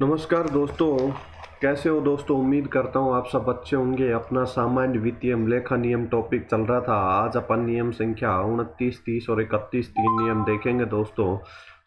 नमस्कार दोस्तों। कैसे हो दोस्तों? उम्मीद करता हूँ आप सब अच्छे होंगे। अपना सामान्य वित्तीय लेखा नियम टॉपिक चल रहा था। आज अपन नियम संख्या 29, 30 और 31 तीन नियम देखेंगे दोस्तों।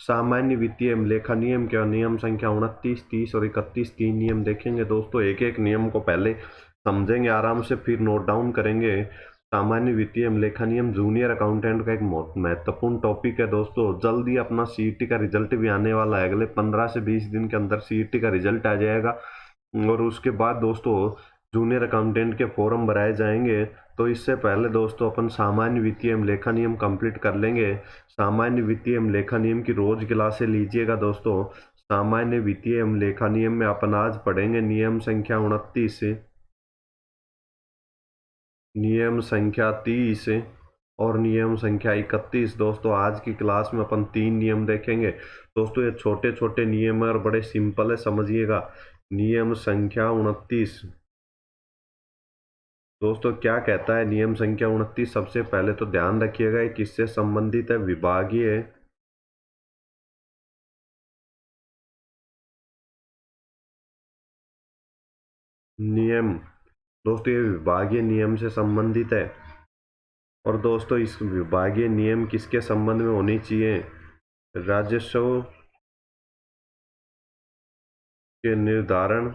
सामान्य वित्तीय लेखा नियम के नियम संख्या 29, 30 और 31 तीन नियम देखेंगे दोस्तों। एक एक नियम को पहले समझेंगे आराम से, फिर नोट डाउन करेंगे। सामान्य वित्तीय लेखा नियम जूनियर अकाउंटेंट का एक महत्वपूर्ण टॉपिक है दोस्तों। जल्दी अपना सीईटी का रिजल्ट भी आने वाला है। अगले 15 से 20 दिन के अंदर सीईटी का रिजल्ट आ जाएगा और उसके बाद दोस्तों जूनियर अकाउंटेंट के फॉर्म भराए जाएंगे। तो इससे पहले दोस्तों अपन सामान्य वित्तीय लेखा नियम कंप्लीट कर लेंगे। सामान्य वित्तीय लेखा नियम की रोज क्लासें लीजिएगा दोस्तों। सामान्य वित्तीय लेखा नियम में अपन आज पढ़ेंगे नियम संख्या 29, नियम संख्या 30 और नियम संख्या 31। दोस्तों आज की क्लास में अपन तीन नियम देखेंगे दोस्तों। ये छोटे छोटे नियम है और बड़े सिंपल है, समझिएगा। नियम संख्या 29 दोस्तों क्या कहता है? नियम संख्या 29 सबसे पहले तो ध्यान रखिएगा ये किससे संबंधित है। विभागीय नियम। दोस्तों ये विभागीय नियम से संबंधित है। और दोस्तों इस विभागीय नियम किसके संबंध में होनी चाहिए? राजस्व के निर्धारण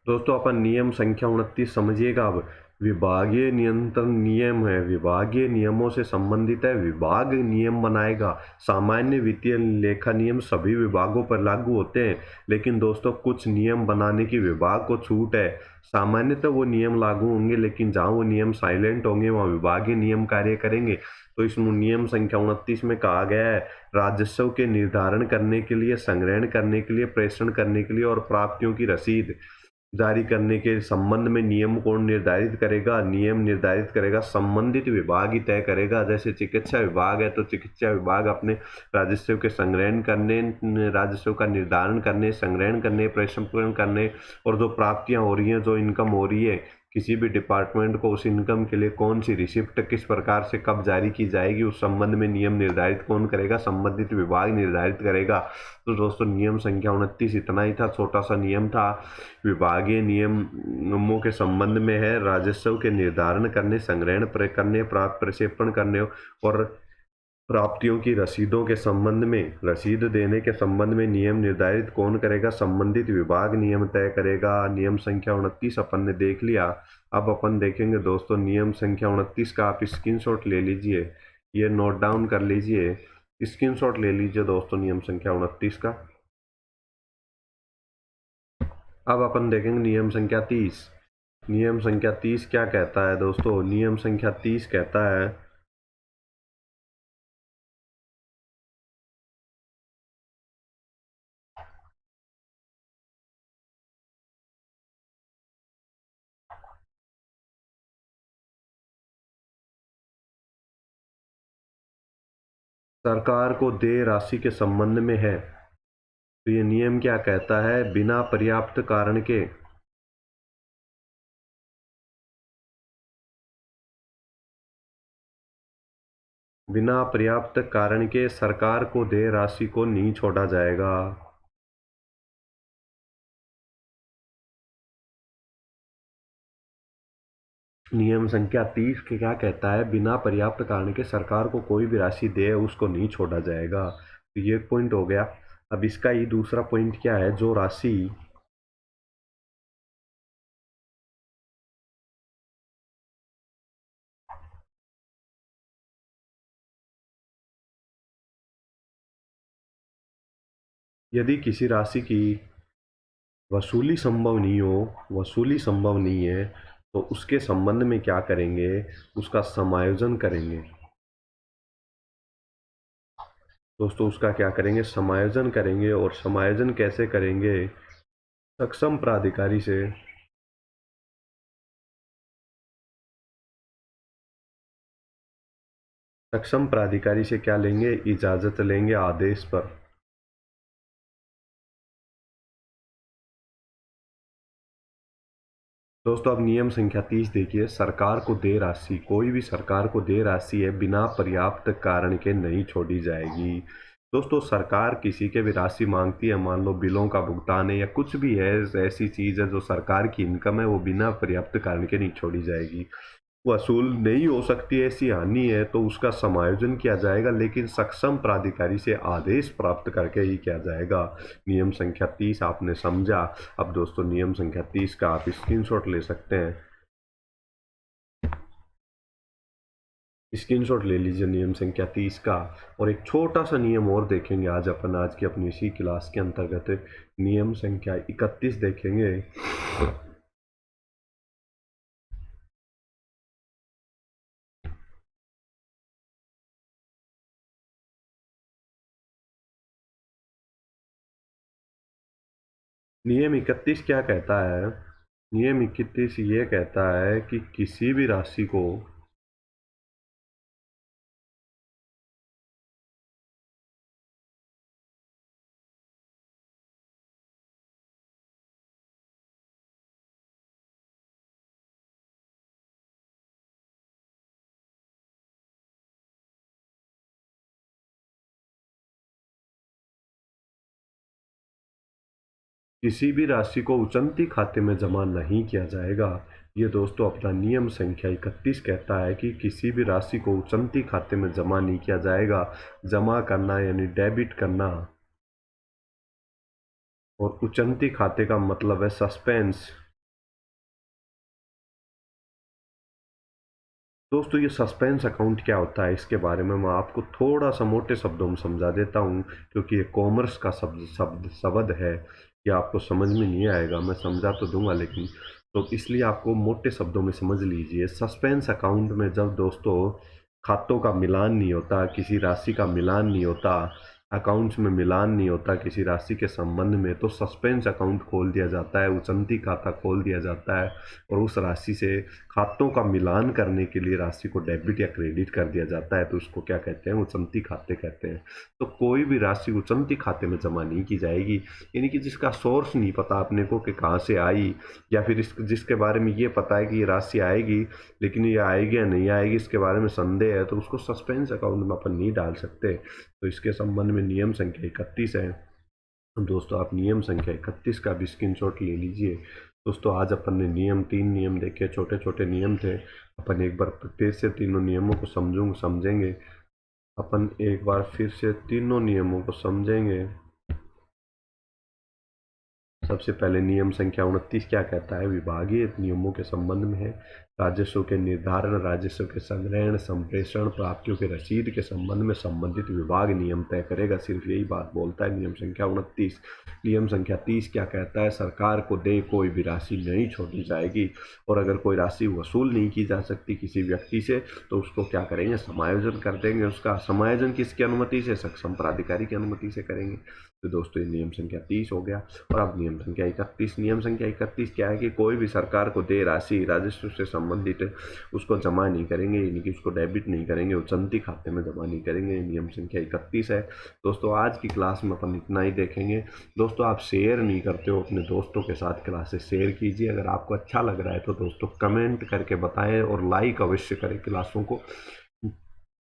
दोस्तों अपन नियम संख्या 29 समझिएगा अब। विभागीय नियंत्रण नियम है, विभागीय नियमों से संबंधित है। विभाग नियम बनाएगा। सामान्य वित्तीय लेखा नियम सभी विभागों पर लागू होते हैं, लेकिन दोस्तों कुछ नियम बनाने की विभाग को छूट है। सामान्यतः वो नियम लागू होंगे, लेकिन जहाँ वो नियम साइलेंट होंगे वहाँ विभागीय नियम कार्य करेंगे। तो इस नियम संख्या 29 में कहा गया है राजस्व के निर्धारण करने के लिए, संग्रहण करने के लिए, प्रेषण करने के लिए और प्राप्तियों की रसीद जारी करने के संबंध में नियम कौन निर्धारित करेगा? नियम निर्धारित करेगा संबंधित विभाग ही तय करेगा। जैसे चिकित्सा विभाग है तो चिकित्सा विभाग अपने राजस्व के संग्रहण करने, राजस्व का निर्धारण करने, संग्रहण करने, प्रेषण करने और जो प्राप्तियां हो रही हैं, जो इनकम हो रही है किसी भी डिपार्टमेंट को, उस इनकम के लिए कौन सी रिसिप्ट किस प्रकार से कब जारी की जाएगी, उस संबंध में नियम निर्धारित कौन करेगा? संबंधित विभाग निर्धारित करेगा। तो दोस्तों नियम संख्या 29 इतना ही था, छोटा सा नियम था। विभागीय नियमों के संबंध में है राजस्व के निर्धारण करने, संग्रहण करने, प्राप्त प्रक्षेपण करने और प्राप्तियों की रसीदों के संबंध में, रसीद देने के संबंध में नियम निर्धारित कौन करेगा? संबंधित विभाग नियम तय करेगा। नियम संख्या 29 अपन ने देख लिया। अब अपन देखेंगे दोस्तों नियम संख्या 29 का आप स्क्रीनशॉट ले लीजिए, ये नोट डाउन कर लीजिए, स्क्रीनशॉट ले लीजिए दोस्तों नियम संख्या 29 का। अब अपन देखेंगे नियम संख्या 30। नियम संख्या 30 क्या कहता है दोस्तों? नियम संख्या 30 कहता है सरकार को देय राशि के संबंध में है। तो ये नियम क्या कहता है? बिना पर्याप्त कारण के बिना पर्याप्त कारण के सरकार को देय राशि को नहीं छोड़ा जाएगा। नियम संख्या 30 के क्या कहता है? बिना पर्याप्त कारण के सरकार को कोई भी राशि दे उसको नहीं छोड़ा जाएगा। तो ये पॉइंट हो गया। अब इसका ही दूसरा पॉइंट क्या है? जो राशि यदि किसी राशि की वसूली संभव नहीं है तो उसके संबंध में क्या करेंगे, उसका समायोजन करेंगे। दोस्तों उसका क्या करेंगे, समायोजन करेंगे। और समायोजन कैसे करेंगे, सक्षम प्राधिकारी से क्या लेंगे, इजाजत लेंगे आदेश पर। दोस्तों अब नियम संख्या 30 देखिए, सरकार को देय राशि, कोई भी सरकार को देय राशि है बिना पर्याप्त कारण के नहीं छोड़ी जाएगी। दोस्तों सरकार किसी के भी राशि मांगती है, मान लो बिलों का भुगतान है या कुछ भी है, ऐसी चीज है जो सरकार की इनकम है, वो बिना पर्याप्त कारण के नहीं छोड़ी जाएगी। वसूल नहीं हो सकती ऐसी हानि है तो उसका समायोजन किया जाएगा, लेकिन सक्षम प्राधिकारी से आदेश प्राप्त करके ही किया जाएगा। नियम संख्या 30 आपने समझा। अब दोस्तों नियम संख्या 30 का आप स्क्रीनशॉट ले सकते हैं, स्क्रीनशॉट ले लीजिए नियम संख्या 30 का। और एक छोटा सा नियम और देखेंगे आज अपन, आज की अपनी इसी क्लास के अंतर्गत नियम संख्या 31 देखेंगे। नियम 31 क्या कहता है, नियम 31 ये कहता है कि किसी भी राशि को किसी भी राशि को उचंती खाते में जमा नहीं किया जाएगा। ये दोस्तों अपना नियम संख्या 31 कहता है कि किसी भी राशि को उचंती खाते में जमा नहीं किया जाएगा। जमा करना यानी डेबिट करना, और उचंती खाते का मतलब है सस्पेंस। दोस्तों ये सस्पेंस अकाउंट क्या होता है, इसके बारे में मैं आपको थोड़ा सा मोटे शब्दों में समझा देता हूँ, क्योंकि ये कॉमर्स का शब्द है, ये आपको समझ में नहीं आएगा, मैं समझा तो दूंगा लेकिन, तो इसलिए आपको मोटे शब्दों में समझ लीजिए। सस्पेंस अकाउंट में जब दोस्तों खातों का मिलान नहीं होता, किसी राशि का मिलान नहीं होता, अकाउंट्स में मिलान नहीं होता किसी राशि के संबंध में, तो सस्पेंस अकाउंट खोल दिया जाता है, उचंती खाता खोल दिया जाता है, और उस राशि से खातों का मिलान करने के लिए राशि को डेबिट या क्रेडिट कर दिया जाता है, तो उसको क्या कहते हैं, उचंती खाते कहते हैं। तो कोई भी राशि उचंती खाते में जमा नहीं की जाएगी, यानी कि जिसका सोर्स नहीं पता अपने को कि कहाँ से आई, या फिर जिसके बारे में ये पता है कि ये राशि आएगी लेकिन ये आएगी या नहीं आएगी इसके बारे में संदेह है, तो उसको सस्पेंस अकाउंट में अपन नहीं डाल सकते। तो इसके संबंध में नियम संख्या 31 है। दोस्तों आप नियम संख्या 31 का भी स्क्रीनशॉट ले लीजिए। दोस्तों आज अपन ने तीन नियम देखे, छोटे छोटे नियम थे। अपन एक बार फिर से तीनों नियमों को समझेंगे। अपन एक बार फिर से तीनों नियमों को समझेंगे। सबसे पहले नियम संख्या 29 क्या कहता है, विभागीय नियमों के संबंध में है। राजस्व के निर्धारण, राजस्व के संग्रहण, संप्रेषण, प्राप्तियों के रसीद के संबंध में संबंधित विभाग नियम तय करेगा, सिर्फ यही बात बोलता है नियम संख्या 29। नियम संख्या 30 क्या कहता है, सरकार को देय कोई भी राशि नहीं छोड़ी जाएगी, और अगर कोई राशि वसूल नहीं की जा सकती किसी व्यक्ति से तो उसको क्या करेंगे, समायोजन कर देंगे। उसका समायोजन किसकी अनुमति से, सक्षम प्राधिकारी की अनुमति से करेंगे। तो दोस्तों ये नियम संख्या 30 हो गया। और अब नियम संख्या 31। नियम संख्या 31 क्या है कि कोई भी सरकार को देय राशि राजस्व से संबंधित उसको जमा नहीं करेंगे, यानी कि उसको डेबिट नहीं करेंगे, उचंती खाते में जमा नहीं करेंगे। नियम संख्या 31 है। दोस्तों आज की क्लास में अपन इतना ही देखेंगे। दोस्तों आप शेयर नहीं करते हो अपने दोस्तों के साथ, क्लासेस शेयर कीजिए। अगर आपको अच्छा लग रहा है तो दोस्तों कमेंट करके बताएं और लाइक अवश्य करें क्लासों को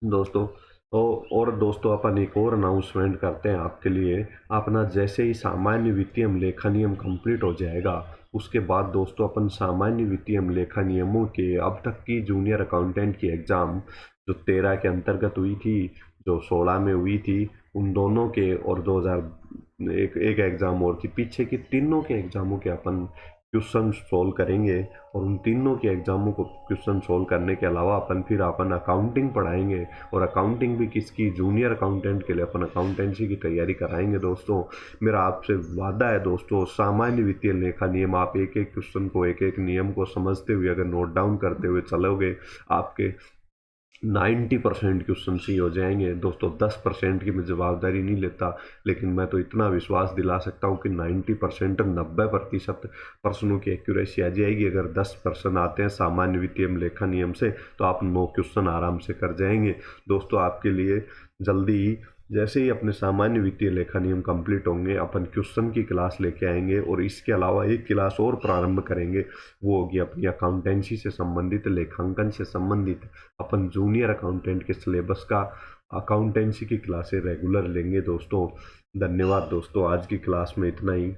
दोस्तों। तो और दोस्तों अपन एक और अनाउंसमेंट करते हैं आपके लिए। अपना जैसे ही सामान्य वित्तीय लेखा नियम कंप्लीट हो जाएगा उसके बाद दोस्तों अपन सामान्य वित्तीय लेखा नियमों के अब तक की जूनियर अकाउंटेंट की एग्ज़ाम जो 13 के अंतर्गत हुई थी, जो 16 में हुई थी, उन दोनों के, और 2001 एक एग्ज़ाम और थी, पीछे की तीनों के एग्ज़ामों के अपन क्वेश्चन सोल्व करेंगे और उन तीनों के एग्जामों को क्वेश्चन सोल्व करने के अलावा अपन अकाउंटिंग पढ़ाएंगे। और अकाउंटिंग भी किसकी, जूनियर अकाउंटेंट के लिए अपन अकाउंटेंसी की तैयारी कराएंगे दोस्तों। मेरा आपसे वादा है दोस्तों, सामान्य वित्तीय लेखा नियम, आप एक एक क्वेश्चन को, एक एक नियम को समझते हुए अगर नोट डाउन करते हुए चलोगे, आपके 90% क्वेश्चन सही हो जाएंगे दोस्तों। 10% की मैं जवाबदारी नहीं लेता, लेकिन मैं तो इतना विश्वास दिला सकता हूँ कि 90%, 90% प्रश्नों की एक्यूरेसी आ जाएगी। अगर 10% आते हैं सामान्य वित्तीय लेखा नियम से, तो आप 9 क्वेश्चन आराम से कर जाएंगे दोस्तों। आपके लिए जल्दी ही, जैसे ही अपने सामान्य वित्तीय लेखा नियम कंप्लीट होंगे, अपन क्वेश्चन की क्लास लेके आएंगे और इसके अलावा एक क्लास और प्रारंभ करेंगे। वो होगी अपनी अकाउंटेंसी से संबंधित, लेखांकन से संबंधित। अपन जूनियर अकाउंटेंट के सिलेबस का अकाउंटेंसी की क्लासें रेगुलर लेंगे दोस्तों। धन्यवाद दोस्तों, आज की क्लास में इतना ही।